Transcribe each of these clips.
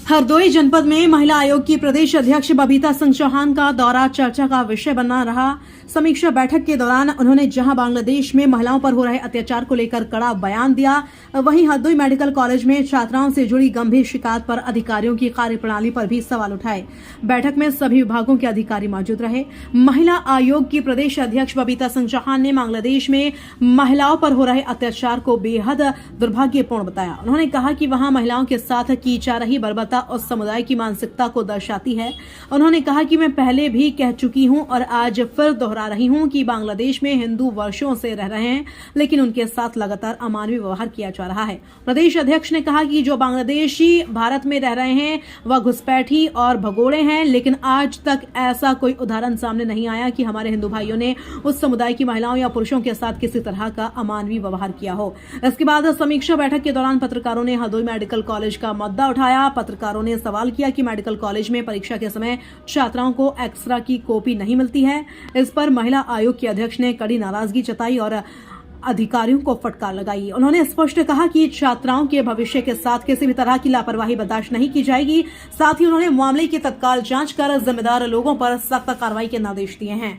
हरदोई जनपद में महिला आयोग की प्रदेश अध्यक्ष बबीता सिंह चौहान का दौरा चर्चा का विषय बना रहा। समीक्षा बैठक के दौरान उन्होंने जहां बांग्लादेश में महिलाओं पर हो रहे अत्याचार को लेकर कड़ा बयान दिया, वहीं हरदोई मेडिकल कॉलेज में छात्राओं से जुड़ी गंभीर शिकायत पर अधिकारियों की कार्यप्रणाली पर भी सवाल उठाए। बैठक में सभी विभागों के अधिकारी मौजूद रहे। महिला आयोग की प्रदेश अध्यक्ष बबीता सिंह चौहान ने बांग्लादेश में महिलाओं पर हो रहे अत्याचार को बेहद दुर्भाग्यपूर्ण बताया। उन्होंने कहा कि वहां महिलाओं के साथ की जा रही बर्बरता उस समुदाय की मानसिकता को दर्शाती है। उन्होंने कहा कि मैं पहले भी कह चुकी हूं और आज फिर दोहरा रही हूं कि बांग्लादेश में हिंदू वर्षों से रह रहे हैं, लेकिन उनके साथ लगातार अमानवीय व्यवहार किया जा रहा है। प्रदेश अध्यक्ष ने कहा कि जो बांग्लादेशी भारत में रह रहे हैं वह घुसपैठी और भगोड़े हैं, लेकिन आज तक ऐसा कोई उदाहरण सामने नहीं आया कि हमारे हिंदू भाइयों ने उस समुदाय की महिलाओं या पुरुषों के साथ किसी तरह का अमानवीय व्यवहार किया हो। इसके बाद समीक्षा बैठक के दौरान पत्रकारों ने हरदोई मेडिकल कॉलेज का मुद्दा उठाया। पत्रकारों ने सवाल किया कि मेडिकल कॉलेज में परीक्षा के समय छात्राओं को एक्स्ट्रा की कॉपी नहीं मिलती है। इस पर महिला आयोग के अध्यक्ष ने कड़ी नाराजगी जताई और अधिकारियों को फटकार लगाई। उन्होंने स्पष्ट कहा कि छात्राओं के भविष्य के साथ किसी भी तरह की लापरवाही बर्दाश्त नहीं की जाएगी। साथ ही उन्होंने मामले की तत्काल जांच कर जिम्मेदार लोगों पर सख्त कार्रवाई के निर्देश दिए हैं।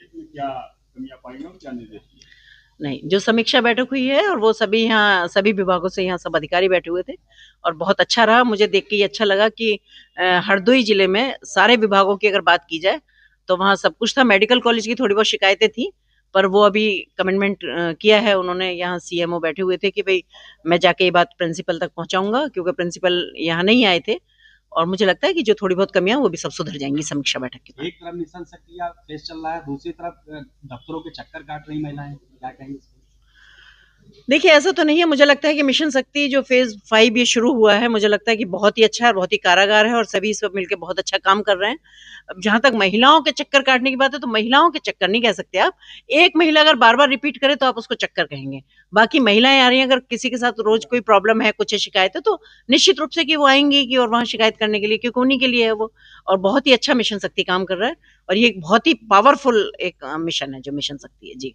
क्या कमियां पाई और क्या निर्देश दिए? नहीं, जो समीक्षा बैठक हुई है और वो सभी यहाँ सभी विभागों से यहाँ सब अधिकारी बैठे हुए थे और बहुत अच्छा रहा। मुझे देख के ये अच्छा लगा कि हरदोई जिले में सारे विभागों की अगर बात की जाए तो वहाँ सब कुछ था। मेडिकल कॉलेज की थोड़ी बहुत शिकायतें थी, पर वो अभी कमिटमेंट किया है उन्होंने। यहाँ सीएमओ बैठे हुए थे कि भाई मैं जाके ये बात प्रिंसिपल तक पहुंचाऊंगा, क्योंकि प्रिंसिपल यहाँ नहीं आए थे। और मुझे लगता है कि जो थोड़ी बहुत कमियां वो भी सब सुधर जाएंगी समीक्षा बैठक के बाद। एक तरफ मिशन शक्ति का फेस चल रहा है, दूसरी तरफ दफ्तरों के चक्कर काट रही महिलाएं, क्या कहेंगे? देखिए, ऐसा तो नहीं है। मुझे लगता है कि मिशन शक्ति जो फेज 5 ये शुरू हुआ है, मुझे लगता है कि बहुत ही अच्छा है, बहुत ही कारागार है और सभी इस पर मिलकर बहुत अच्छा काम कर रहे हैं। अब जहां तक महिलाओं के चक्कर काटने की बात है, तो महिलाओं के चक्कर नहीं कह सकते आप। एक महिला अगर बार बार रिपीट करे तो आप उसको चक्कर कहेंगे। बाकी महिलाएं आ रही हैं, अगर किसी के साथ रोज कोई प्रॉब्लम है, कुछ शिकायत है, तो निश्चित रूप से कि वो आएंगी कि और वहां शिकायत करने के लिए, क्योंकि उन्हीं के लिए है वो। और बहुत ही अच्छा मिशन शक्ति काम कर रहा है और ये एक बहुत ही पावरफुल एक मिशन है जो मिशन शक्ति है। जी,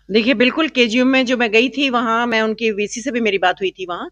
देखिए, बिल्कुल केजीएम में जो मैं गई थी वहां मैं उनकी वीसी से भी मेरी बात हुई थी वहां,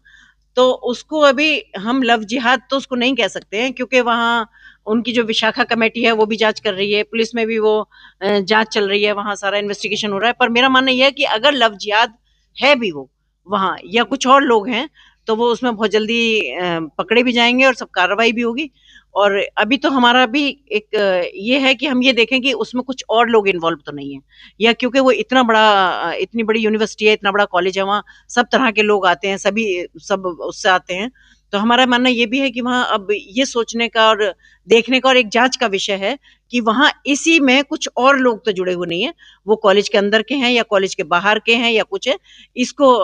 तो उसको अभी हम लव जिहाद तो उसको नहीं कह सकते हैं, क्योंकि वहां उनकी जो विशाखा कमेटी है वो भी जांच कर रही है, पुलिस में भी वो जांच चल रही है, वहां सारा इन्वेस्टिगेशन हो रहा है। पर मेरा मानना यह है कि अगर लव जिहाद है भी वो वहां या कुछ और लोग हैं, तो वो उसमें बहुत जल्दी पकड़े भी जाएंगे और सब कार्रवाई भी होगी। और अभी तो हमारा भी एक ये है कि हम ये देखें कि उसमें कुछ और लोग इन्वॉल्व तो नहीं है, या क्योंकि वो इतना बड़ा इतनी बड़ी यूनिवर्सिटी है, इतना बड़ा कॉलेज है, वहाँ सब तरह के लोग आते हैं, सभी सब उससे आते हैं। तो हमारा मानना ये भी है कि वहाँ अब ये सोचने का और देखने का और एक जांच का विषय है कि वहाँ इसी में कुछ और लोग तो जुड़े हुए नहीं है, वो कॉलेज के अंदर के हैं या कॉलेज के बाहर के हैं या कुछ है। इसको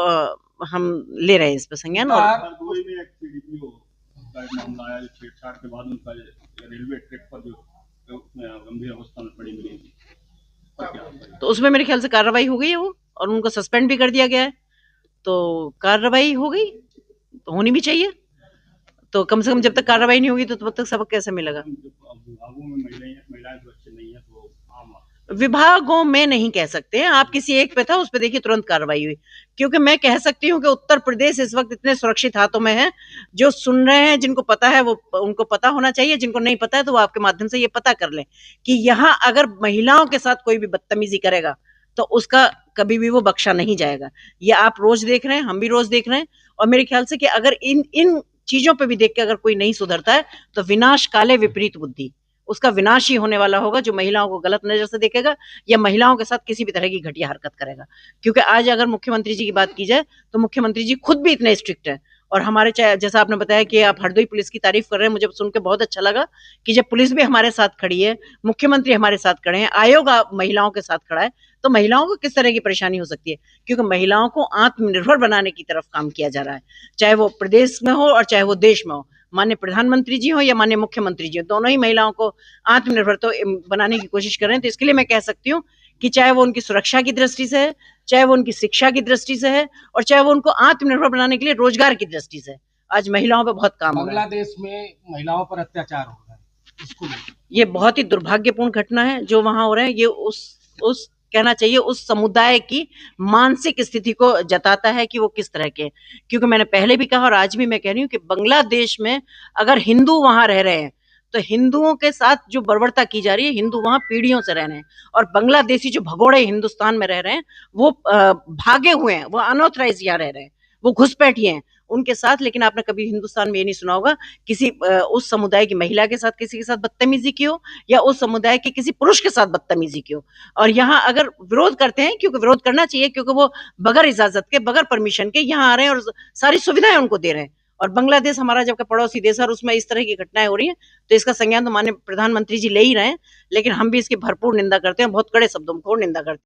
हम ले रहे हैं इस पर संज्ञान। और मामला आया छेड़छाड़ के बाद उनका रेलवे ट्रैक पर जो गंभीर अवस्था में पड़ी मिली थी, तो उसमें मेरे ख्याल से कार्रवाई हो गई है वो, और उनको सस्पेंड भी कर दिया गया है। तो कार्रवाई हो गई तो होनी भी चाहिए। तो कम से कम जब तक कार्रवाई नहीं होगी तो तब तक सबक कैसे मिलेगा? विभागों में महिलाएं सुरक्षित नहीं है, तो आम विभागों में नहीं कह सकते हैं आप। किसी एक पे था, उस पे देखिए तुरंत कार्रवाई हुई। क्योंकि मैं कह सकती हूँ कि उत्तर प्रदेश इस वक्त इतने सुरक्षित हाथों में है। जो सुन रहे हैं, जिनको पता है वो उनको पता होना चाहिए, जिनको नहीं पता है तो वो आपके माध्यम से ये पता कर लें कि यहाँ अगर महिलाओं के साथ कोई भी बदतमीजी करेगा तो उसका कभी भी वो बख्शा नहीं जाएगा। ये आप रोज देख रहे हैं, हम भी रोज देख रहे हैं। और मेरे ख्याल से कि अगर इन चीजों पे भी देख के अगर कोई नहीं सुधरता है तो विनाश काले विपरीत बुद्धि, उसका विनाश ही होने वाला होगा, जो महिलाओं को गलत नजर से देखेगा या महिलाओं के साथ किसी भी तरह की घटिया हरकत करेगा। क्योंकि आज अगर मुख्यमंत्री जी की बात की जाए तो मुख्यमंत्री जी खुद भी इतने स्ट्रिक्ट है। और हमारे जैसा आपने बताया कि आप हरदोई पुलिस की तारीफ कर रहे हैं, मुझे सुन के बहुत अच्छा लगा कि जब पुलिस भी हमारे साथ खड़ी है, मुख्यमंत्री हमारे साथ खड़े हैं, आयोग महिलाओं के साथ खड़ा है, तो महिलाओं को किस तरह की परेशानी हो सकती है? क्योंकि महिलाओं को आत्मनिर्भर बनाने की तरफ काम किया जा रहा है, चाहे वो प्रदेश में हो और चाहे वो देश में हो। माननीय प्रधानमंत्री जी हो या माननीय मुख्यमंत्री जी हो, दोनों ही महिलाओं को आत्मनिर्भर तो बनाने की कोशिश कर रहे हैं। तो इसके लिए मैं कह सकती हूँ कि चाहे वो उनकी सुरक्षा की दृष्टि से है, चाहे वो उनकी शिक्षा की दृष्टि से है, और चाहे वो उनको आत्मनिर्भर बनाने के लिए रोजगार की दृष्टि से, आज महिलाओं पे बहुत काम हो रहा है। बांग्लादेश में महिलाओं पर अत्याचार हो रहा है, इसको ये बहुत ही दुर्भाग्यपूर्ण घटना है जो वहां हो रहा है। ये उस कहना चाहिए उस समुदाय की मानसिक स्थिति को जताता है कि वो किस तरह के हैं। क्योंकि मैंने पहले भी कहा और आज भी मैं कह रही हूँ कि बांग्लादेश में अगर हिंदू वहां रह रहे हैं तो हिंदुओं के साथ जो बर्बरता की जा रही है, हिंदू वहां पीढ़ियों से रह रहे हैं, और बांग्लादेशी जो भगोड़े हिंदुस्तान में रह रहे हैं वो भागे हुए हैं, वो अनऑथराइज यहाँ रह रहे हैं, वो घुसपैठिए हैं उनके साथ। लेकिन आपने कभी हिंदुस्तान में ये नहीं सुना होगा किसी उस समुदाय की महिला के साथ किसी के साथ बदतमीजी की हो, या उस समुदाय के किसी पुरुष के साथ बदतमीजी की हो। और यहाँ अगर विरोध करते हैं, क्योंकि विरोध करना चाहिए, क्योंकि वो बगैर इजाजत के, बगैर परमिशन के यहाँ आ रहे हैं और सारी सुविधाएं उनको दे रहे हैं। और बांग्लादेश हमारा जबकि पड़ोसी देश है और उसमें इस तरह की घटनाएं हो रही हैं, तो इसका संज्ञान तो माननीय प्रधानमंत्री जी ले ही रहे हैं, लेकिन हम भी इसकी भरपूर निंदा करते हैं, बहुत कड़े शब्दों में निंदा करते हैं।